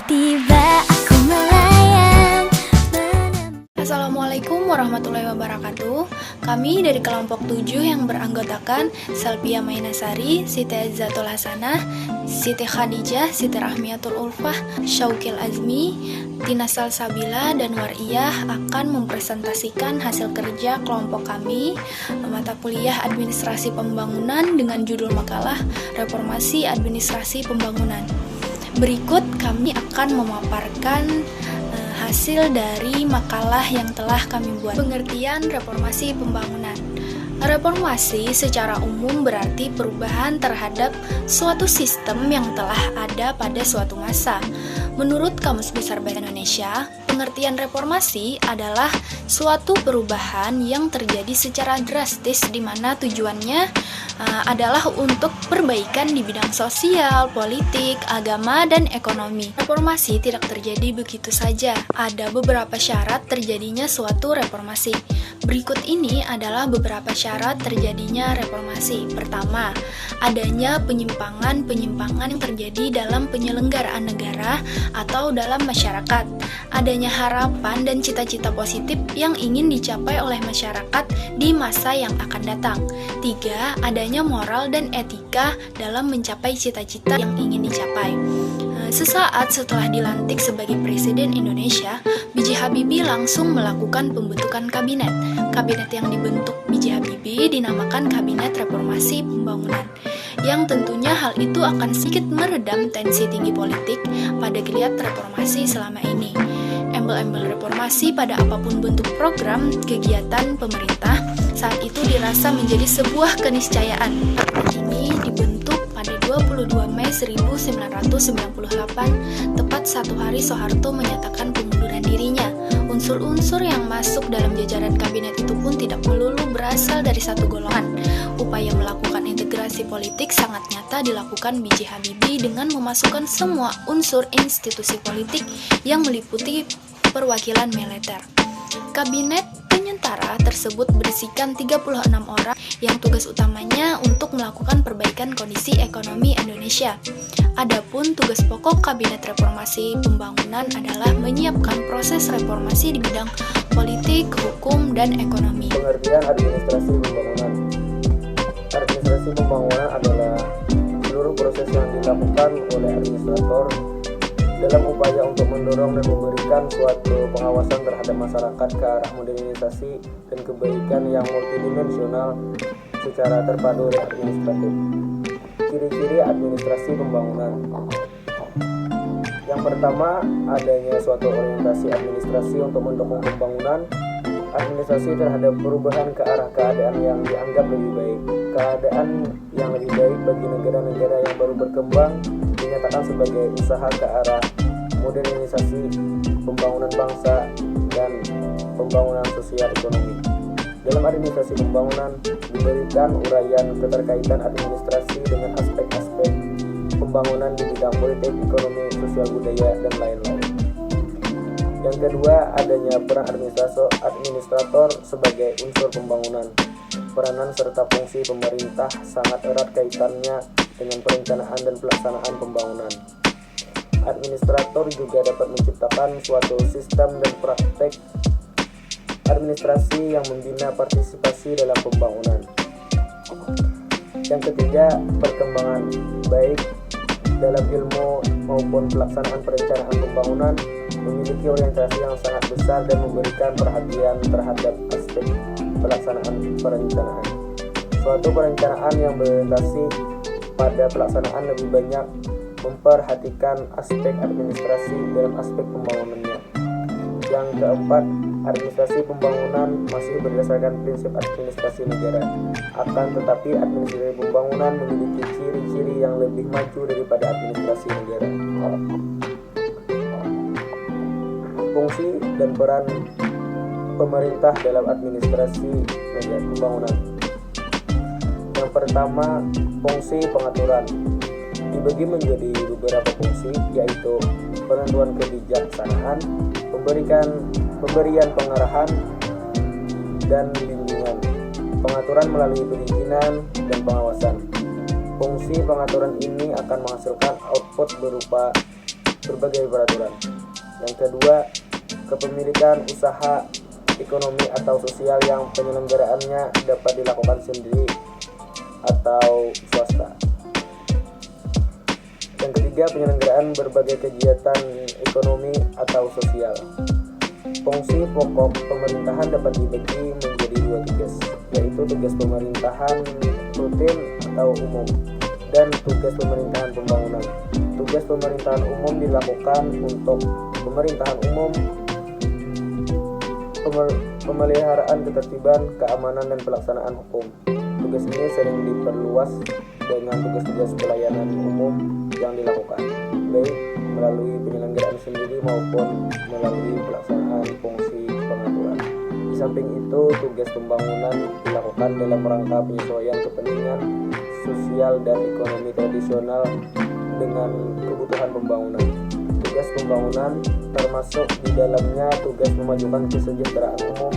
Tiba-tiba aku melayang. Assalamualaikum warahmatullahi wabarakatuh. Kami dari kelompok 7 yang beranggotakan Salpia Mainasari, Siti Azzatul Hasanah, Siti Khadijah, Siti Rahmiatul Ulfah, Syaukil Azmi, Tina Salsabila, dan Wariyah akan mempresentasikan hasil kerja kelompok kami mata kuliah Administrasi Pembangunan dengan judul makalah Reformasi Administrasi Pembangunan. Berikut kami akan memaparkan hasil dari makalah yang telah kami buat. Pengertian reformasi pembangunan. Reformasi secara umum berarti perubahan terhadap suatu sistem yang telah ada pada suatu masa. Menurut Kamus Besar Bahasa Indonesia, pengertian reformasi adalah suatu perubahan yang terjadi secara drastis di mana tujuannya adalah untuk perbaikan di bidang sosial, politik, agama, dan ekonomi. Reformasi tidak terjadi begitu saja. Ada beberapa syarat terjadinya suatu reformasi. Berikut ini adalah beberapa syarat terjadinya reformasi. Pertama, adanya penyimpangan yang terjadi dalam penyelenggaraan negara atau dalam masyarakat. Adanya harapan dan cita-cita positif yang ingin dicapai oleh masyarakat di masa yang akan datang. 3. Adanya moral dan etika dalam mencapai cita-cita yang ingin dicapai. Sesaat setelah dilantik sebagai Presiden Indonesia, B.J. Habibie langsung melakukan pembentukan kabinet. Kabinet yang dibentuk B.J. Habibie dinamakan Kabinet Reformasi Pembangunan, yang tentunya hal itu akan sedikit meredam tensi tinggi politik pada geliat reformasi selama ini. Embel-embel reformasi pada apapun bentuk program kegiatan pemerintah saat itu dirasa menjadi sebuah keniscayaan. Kabinet ini dibentuk pada 22 Mei 1998, tepat satu hari Soeharto menyatakan pengunduran dirinya. Unsur-unsur yang masuk dalam jajaran kabinet itu pun tidak melulu berasal dari satu golongan. Upaya melakukan integrasi politik sangat nyata dilakukan B.J. Habibie dengan memasukkan semua unsur institusi politik yang meliputi perwakilan militer. Kabinet penyentara tersebut berisikan 36 orang yang tugas utamanya untuk melakukan perbaikan kondisi ekonomi Indonesia. Adapun tugas pokok Kabinet Reformasi Pembangunan adalah menyiapkan proses reformasi di bidang politik, hukum, dan ekonomi. Pengertian administrasi pembangunan. Administrasi pembangunan adalah seluruh proses yang dilakukan oleh administrator dalam upaya untuk mendorong dan memberikan suatu pengawasan terhadap masyarakat ke arah modernisasi dan kebaikan yang multidimensional secara terpadu dan administratif. Ciri-ciri administrasi pembangunan. Yang pertama, adanya suatu orientasi administrasi untuk mendukung pembangunan. Administrasi terhadap perubahan ke arah keadaan yang dianggap lebih baik. Keadaan yang lebih baik bagi negara-negara yang baru berkembang dinyatakan sebagai usaha ke arah modernisasi, pembangunan bangsa, dan pembangunan sosial ekonomi. Dalam administrasi pembangunan diberikan uraian keterkaitan administrasi dengan aspek-aspek pembangunan di bidang politik, ekonomi, sosial, budaya, dan lain-lain. Yang kedua, adanya peran administrator sebagai unsur pembangunan. Peranan serta fungsi pemerintah sangat erat kaitannya dengan perencanaan dan pelaksanaan pembangunan. Administrator juga dapat menciptakan suatu sistem dan praktek administrasi yang membina partisipasi dalam pembangunan. Yang ketiga, perkembangan baik dalam ilmu maupun pelaksanaan perencanaan pembangunan memiliki orientasi yang sangat besar dan memberikan perhatian terhadap aspek pelaksanaan perencanaan. Suatu perencanaan yang berorientasi pada pelaksanaan lebih banyak memperhatikan aspek administrasi dalam aspek pembangunannya. Yang keempat, administrasi pembangunan masih berdasarkan prinsip administrasi negara. Akan tetapi administrasi pembangunan memiliki ciri-ciri yang lebih maju daripada administrasi negara. Fungsi dan peran pemerintah dalam administrasi negara pembangunan. Yang pertama, fungsi pengaturan dibagi menjadi beberapa fungsi, yaitu penentuan kebijaksanaan, pemberian pengarahan, dan bimbingan, pengaturan melalui perizinan dan pengawasan. Fungsi pengaturan ini akan menghasilkan output berupa berbagai peraturan. Yang kedua, kepemilikan usaha ekonomi atau sosial yang penyelenggaraannya dapat dilakukan sendiri atau swasta. Yang ketiga, penyelenggaraan berbagai kegiatan ekonomi atau sosial. Fungsi pokok pemerintahan dapat dibagi menjadi dua tugas, yaitu tugas pemerintahan rutin atau umum dan tugas pemerintahan pembangunan. Tugas pemerintahan umum dilakukan untuk pemerintahan umum, pemeliharaan ketertiban, keamanan, dan pelaksanaan hukum. Tugas ini sering diperluas dengan tugas-tugas pelayanan umum yang dilakukan, baik melalui penyelenggaraan sendiri maupun melalui pelaksanaan fungsi pengaturan. Di samping itu, tugas pembangunan dilakukan dalam rangka penyesuaian kepentingan sosial dan ekonomi tradisional dengan kebutuhan pembangunan. Tugas pembangunan termasuk di dalamnya tugas memajukan kesejahteraan umum,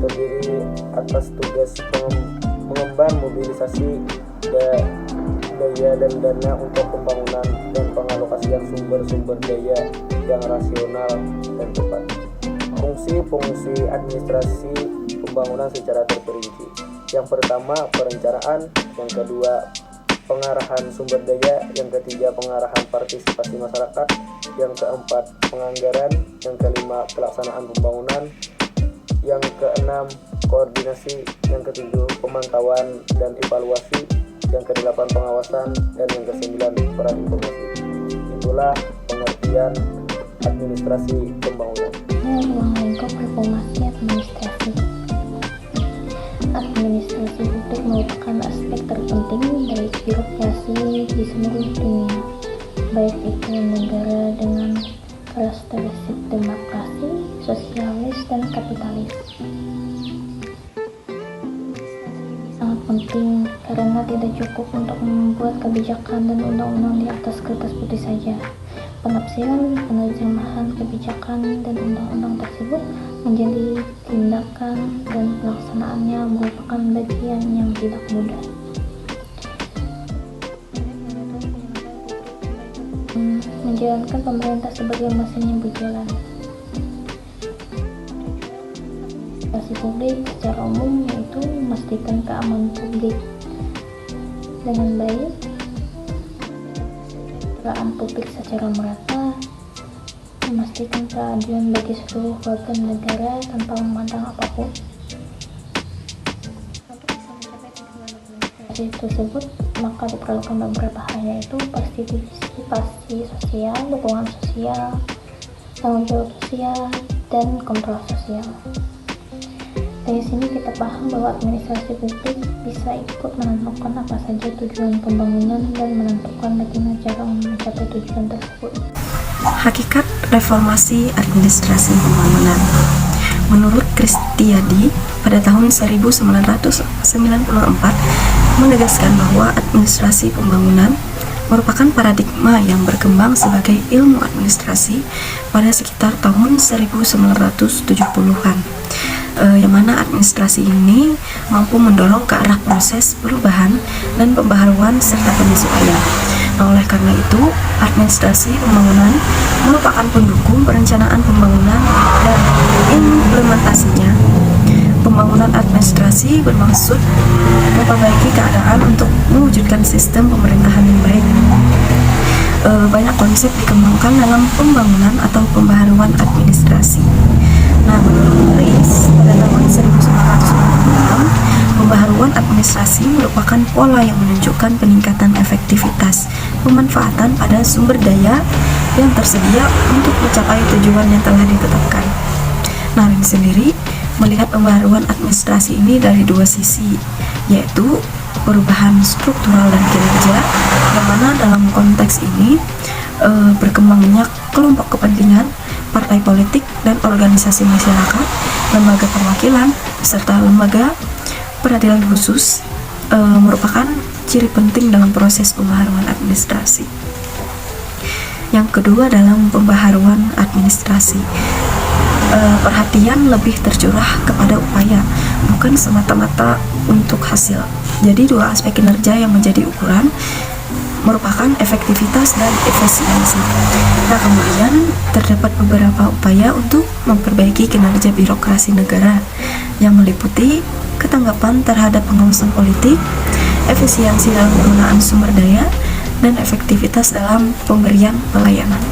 terdiri atas tugas mengemban mobilisasi daya dan dana untuk pembangunan dan pengalokasian sumber-sumber daya yang rasional dan tepat. Fungsi-fungsi administrasi pembangunan secara terperinci. Yang pertama, perencanaan. Yang kedua, pengarahan sumber daya. Yang ketiga, pengarahan partisipasi masyarakat. Yang keempat, penganggaran. Yang kelima, pelaksanaan pembangunan. Yang keenam, koordinasi. Yang ketujuh, pemantauan dan evaluasi. Yang kedelapan, pengawasan. Dan yang kesembilan, peran informasi. Itulah pengertian administrasi pembangunan. Ruang lingkup reformasi administrasi. Administrasi publik merupakan aspek terpenting dari birokrasi di seluruh dunia, baik itu negara dengan karakteristik demokrasi, sosialis, dan kapitalis. Sangat penting karena tidak cukup untuk membuat kebijakan dan undang-undang di atas kertas putih saja. Penafsiran, penerjemahan kebijakan dan undang-undang tersebut menjadi tindakan dan pelaksanaannya merupakan bagian yang tidak mudah. Menjalankan pemerintah sebagai mesin yang berjalan. Administrasi publik secara umum yaitu memastikan keamanan publik dengan baik, peran publik secara merata, memastikan keadilan bagi seluruh warga negara tanpa memandang apapun. Untuk bisa mencapai tujuan administrasi tersebut, maka diperlukan beberapa hal, yaitu partisipasi sosial, dukungan sosial, tanggung jawab sosial, dan kontrol sosial. Dari sini kita paham bahwa administrasi publik bisa ikut menentukan apa saja tujuan pembangunan dan menentukan bagaimana cara mencapai tujuan tersebut. Hakikat reformasi administrasi pembangunan. Menurut Kristiadi, pada tahun 1994 menegaskan bahwa administrasi pembangunan merupakan paradigma yang berkembang sebagai ilmu administrasi pada sekitar tahun 1970-an. Yang mana administrasi ini mampu mendorong ke arah proses perubahan dan pembaharuan serta penyesuaian. Nah, oleh karena itu, administrasi pembangunan merupakan pendukung perencanaan pembangunan dan implementasinya. Pembangunan administrasi bermaksud memperbaiki keadaan untuk mewujudkan sistem pemerintahan yang baik. Banyak konsep dikembangkan dalam pembangunan atau pembaharuan administrasi. Nah, menurut Reis, pada tahun 1996, pembaharuan administrasi merupakan pola yang menunjukkan peningkatan efektivitas pemanfaatan pada sumber daya yang tersedia untuk mencapai tujuan yang telah ditetapkan. Nah, Reis sendiri melihat pembaharuan administrasi ini dari dua sisi, yaitu perubahan struktural dan kinerja, yang mana dalam konteks ini berkembangnya kelompok kepentingan, partai politik, dan organisasi masyarakat, lembaga perwakilan, serta lembaga peradilan khusus merupakan ciri penting dalam proses pembaharuan administrasi. Yang kedua, dalam pembaharuan administrasi, perhatian lebih tercurah kepada upaya, bukan semata-mata untuk hasil. Jadi dua aspek kinerja yang menjadi ukuran, merupakan efektivitas dan efisiensi. Nah, kemudian terdapat beberapa upaya untuk memperbaiki kinerja birokrasi negara yang meliputi ketanggapan terhadap pengawasan politik, efisiensi dalam penggunaan sumber daya, dan efektivitas dalam pemberian pelayanan.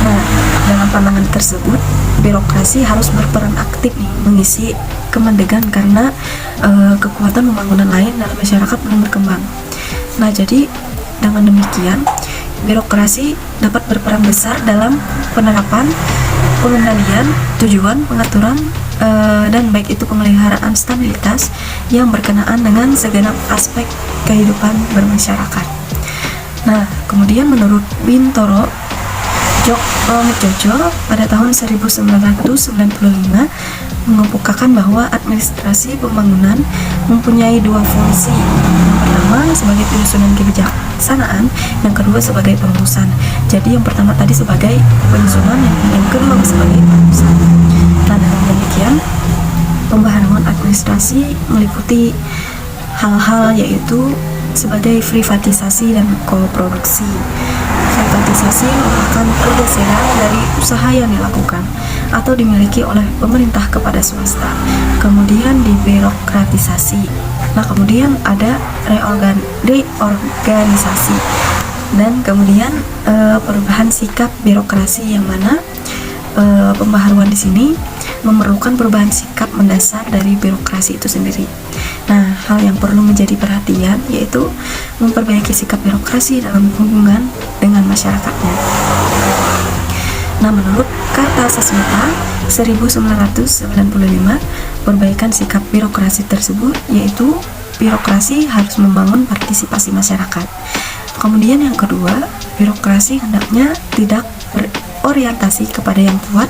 Nah, dalam pandangan tersebut, birokrasi harus berperan aktif nih mengisi kemendegan karena kekuatan pembangunan lain dalam masyarakat belum berkembang. Nah, jadi dengan demikian, birokrasi dapat berperan besar dalam penerapan, pengendalian, tujuan, pengaturan, dan baik itu pemeliharaan stabilitas yang berkenaan dengan segenap aspek kehidupan bermasyarakat. Nah, kemudian menurut Bintoro Jojo pada tahun 1995 mengemukakan bahwa administrasi pembangunan mempunyai dua fungsi. Yang pertama sebagai penyusunan kebijaksanaan, yang kedua sebagai perumusan. Jadi yang pertama tadi sebagai penyusunan, yang kedua sebagai perumusan. Nah, dengan demikian pembaharuan administrasi meliputi hal-hal yaitu sebagai privatisasi dan koproduksi. Privatisasi merupakan pergeseran dari usaha yang dilakukan atau dimiliki oleh pemerintah kepada swasta. Kemudian dibirokratisasi. Nah, kemudian ada reorganisasi. Dan kemudian perubahan sikap birokrasi, yang mana pembaharuan di sini memerlukan perubahan sikap mendasar dari birokrasi itu sendiri. Nah, hal yang perlu menjadi perhatian yaitu memperbaiki sikap birokrasi dalam hubungan dengan masyarakatnya. Nah, menurut Karta Sasmita 1995, perbaikan sikap birokrasi tersebut yaitu birokrasi harus membangun partisipasi masyarakat. Kemudian yang kedua, birokrasi hendaknya tidak berorientasi kepada yang kuat,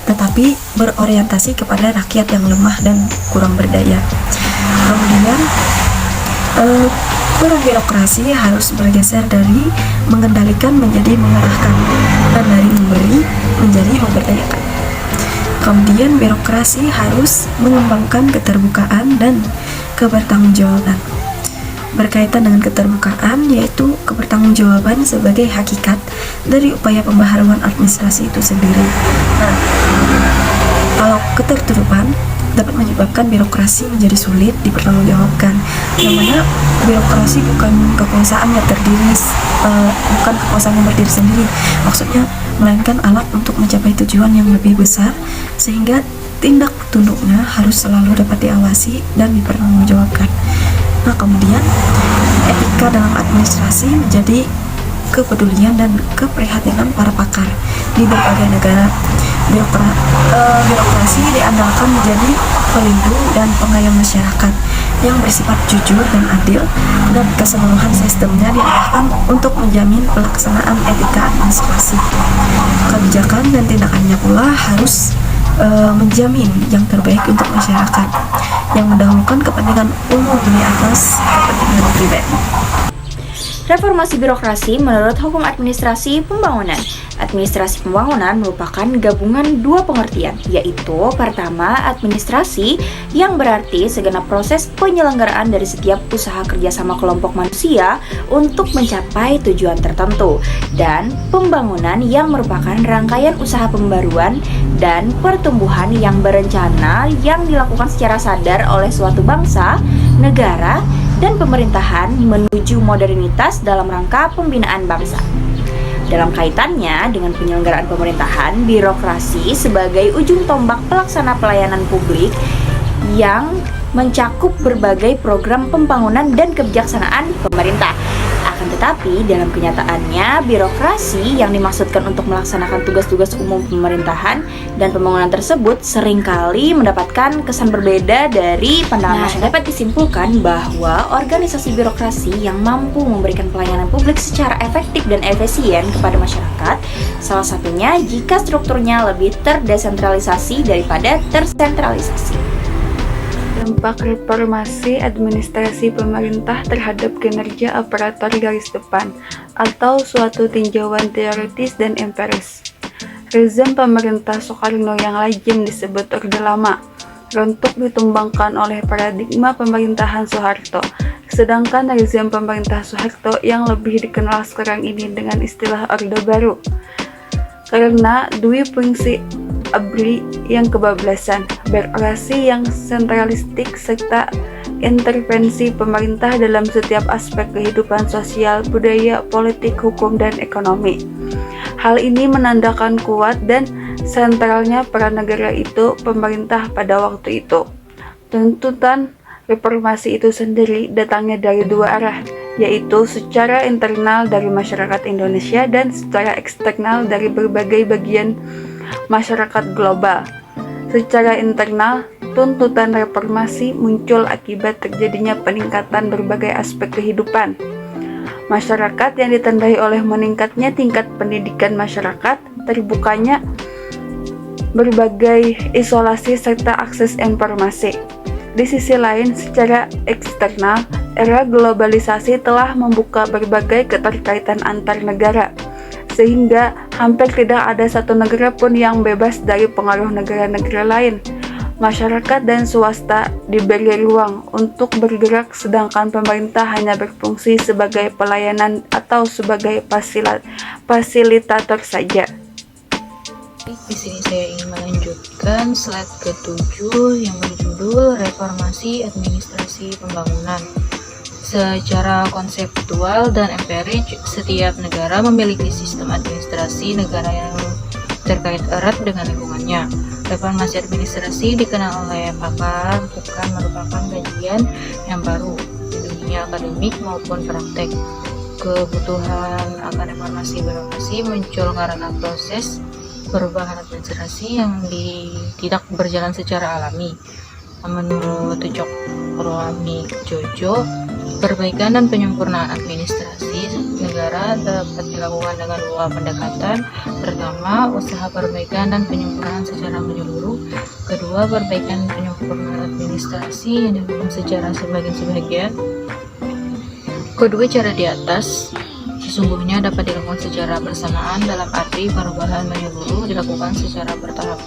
tetapi berorientasi kepada rakyat yang lemah dan kurang berdaya. Kemudian peran birokrasi harus bergeser dari mengendalikan menjadi mengarahkan, dan dari memberi menjadi memberdayakan. Kemudian birokrasi harus mengembangkan keterbukaan dan kebertanggungjawaban. Berkaitan dengan keterbukaan, yaitu kebertanggungjawaban sebagai hakikat dari upaya pembaharuan administrasi itu sendiri. Nah, kalau ketertutupan dapat menyebabkan birokrasi menjadi sulit dipertanggungjawabkan. Yang mana birokrasi bukan kekuasaan yang bukan kekuasaan yang berdiri sendiri. Maksudnya, melainkan alat untuk mencapai tujuan yang lebih besar, sehingga tindak tunduknya harus selalu dapat diawasi dan dipertanggungjawabkan. Nah, kemudian etika dalam administrasi menjadi kepedulian dan keprihatinan para pakar di berbagai negara. Birokrasi diandalkan menjadi pelindung dan pengayom masyarakat yang bersifat jujur dan adil, dan keseluruhan sistemnya diarahkan untuk menjamin pelaksanaan etika administrasi. Kebijakan dan tindakannya pula harus menjamin yang terbaik untuk masyarakat, yang mendahulukan kepentingan umum di atas kepentingan pribadi. Reformasi birokrasi menurut hukum administrasi pembangunan. Administrasi pembangunan merupakan gabungan dua pengertian, yaitu pertama, administrasi yang berarti segenap proses penyelenggaraan dari setiap usaha kerjasama kelompok manusia untuk mencapai tujuan tertentu, dan pembangunan yang merupakan rangkaian usaha pembaruan dan pertumbuhan yang berencana yang dilakukan secara sadar oleh suatu bangsa, negara, dan pemerintahan menuju modernitas dalam rangka pembinaan bangsa. Dalam kaitannya dengan penyelenggaraan pemerintahan, birokrasi sebagai ujung tombak pelaksana pelayanan publik yang mencakup berbagai program pembangunan dan kebijaksanaan pemerintah. Akan tetapi, dalam kenyataannya, birokrasi yang dimaksudkan untuk melaksanakan tugas-tugas umum pemerintahan dan pembangunan tersebut seringkali mendapatkan kesan berbeda dari pandangan masyarakat. Dapat disimpulkan bahwa organisasi birokrasi yang mampu memberikan pelayanan publik secara efektif dan efisien kepada masyarakat, salah satunya jika strukturnya lebih terdesentralisasi daripada tersentralisasi. Dampak reformasi administrasi pemerintah terhadap kinerja operator garis depan atau suatu tinjauan teoritis dan empiris. Rezim pemerintah Soekarno yang lazim disebut Orde Lama runtuh ditumbangkan oleh paradigma pemerintahan Soeharto Sedangkan rezim pemerintah Soeharto yang lebih dikenal sekarang ini dengan istilah Orde Baru. Karena dua fungsi ABRI yang kebablasan, berorasi yang sentralistik, serta intervensi pemerintah dalam setiap aspek kehidupan sosial, budaya, politik, hukum, dan ekonomi. Hal ini menandakan kuat dan sentralnya peran negara itu pemerintah pada waktu itu. Tuntutan reformasi itu sendiri datangnya dari dua arah, yaitu secara internal dari masyarakat Indonesia dan secara eksternal dari berbagai bagian masyarakat global. Secara internal, tuntutan reformasi muncul akibat terjadinya peningkatan berbagai aspek kehidupan masyarakat yang ditandai oleh meningkatnya tingkat pendidikan masyarakat, terbukanya berbagai isolasi serta akses informasi. Di sisi lain, secara eksternal, era globalisasi telah membuka berbagai keterkaitan antar negara, sehingga hampir tidak ada satu negara pun yang bebas dari pengaruh negara-negara lain. Masyarakat dan swasta diberi ruang untuk bergerak, sedangkan pemerintah hanya berfungsi sebagai pelayanan atau sebagai fasilitator saja. Di sini saya ingin melanjutkan slide ke-7 yang berjudul Reformasi Administrasi Pembangunan. Secara konseptual dan empirik, setiap negara memiliki sistem administrasi negara yang terkait erat dengan lingkungannya. Reformasi administrasi dikenal oleh pakar bukan merupakan kajian yang baru di dunia akademik maupun praktek. Kebutuhan akan reformasi birokrasi muncul karena proses perubahan administrasi yang tidak berjalan secara alami. Menurut Cok Roami Jojo, perbaikan dan penyempurnaan administrasi negara dapat dilakukan dengan dua pendekatan. Pertama, usaha perbaikan dan penyempurnaan secara menyeluruh. Kedua, perbaikan dan penyempurnaan administrasi yang dilakukan secara sebagian-sebagian. Kedua cara di atas sesungguhnya dapat dilakukan secara bersamaan, dalam arti perubahan menyeluruh dilakukan secara bertahap.